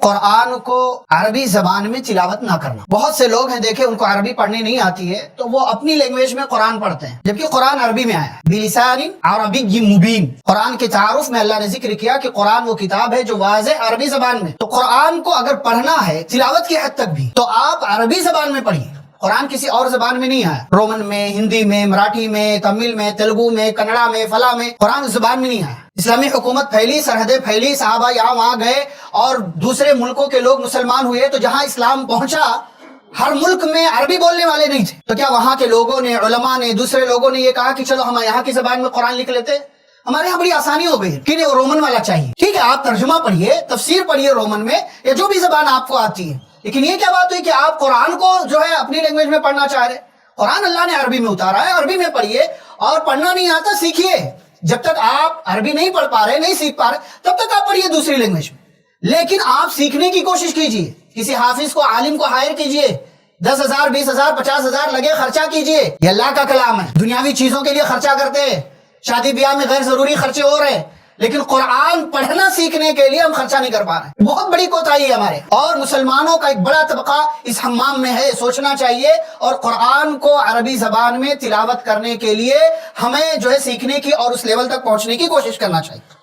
قرآن کو عربی زبان میں تلاوت نہ کرنا. بہت سے لوگ ہیں دیکھیں ان کو عربی پڑھنی نہیں آتی ہے تو وہ اپنی لینگویج میں قرآن پڑھتے ہیں جبکہ قرآن عربی میں آیا ہے. بلسان عربی مبین. قرآن کے تعارف میں اللہ نے ذکر کیا کہ قرآن وہ کتاب ہے جو واضح عربی زبان میں. تو قرآن کو اگر پڑھنا ہے تلاوت کی حد تک بھی تو آپ عربی زبان میں پڑھیے. قرآن کسی اور زبان میں نہیں آیا. رومن میں، ہندی میں، مراٹھی میں، تمل میں، تیلگو میں، کنڑا میں، فلاں میں قرآن اس زبان میں نہیں آیا. اسلامی حکومت پھیلی، سرحدیں پھیلی، صحابہ یہاں وہاں گئے اور دوسرے ملکوں کے لوگ مسلمان ہوئے تو جہاں اسلام پہنچا ہر ملک میں عربی بولنے والے نہیں تھے. تو کیا وہاں کے لوگوں نے، علماء نے، دوسرے لوگوں نے یہ کہا کہ چلو ہم یہاں کی زبان میں قرآن لکھ لیتے؟ ہمارے یہاں بڑی آسانی ہو گئی کہ وہ رومن والا چاہیے. ٹھیک ہے آپ ترجمہ پڑھیے، تفسیر پڑھیے رومن میں یا جو بھی زبان آپ کو آتی ہے، لیکن یہ کیا بات ہوئی کہ آپ قرآن کو جو ہے اپنی لینگویج میں پڑھنا چاہ رہے؟ قرآن اللہ نے عربی میں اتارا ہے، عربی میں پڑھیے. اور پڑھنا نہیں آتا سیکھیے. جب تک آپ عربی نہیں پڑھ پا رہے، نہیں سیکھ پا رہے، تب تک آپ پڑھیے دوسری لینگویج میں. لیکن آپ سیکھنے کی کوشش کیجیے. کسی حافظ کو، عالم کو ہائر کیجیے. 10,000 20,000 50,000 لگے خرچہ کیجیے. یہ اللہ کا کلام ہے. دنیاوی چیزوں کے لیے خرچہ کرتے ہیں، شادی بیاہ میں غیر ضروری خرچے ہو رہے ہیں، لیکن قرآن پڑھنا سیکھنے کے لیے ہم خرچہ نہیں کر پا رہے. بہت بڑی کوتاہی ہے ہمارے. اور مسلمانوں کا ایک بڑا طبقہ اس حمام میں ہے. سوچنا چاہیے اور قرآن کو عربی زبان میں تلاوت کرنے کے لیے ہمیں جو ہے سیکھنے کی اور اس لیول تک پہنچنے کی کوشش کرنا چاہیے.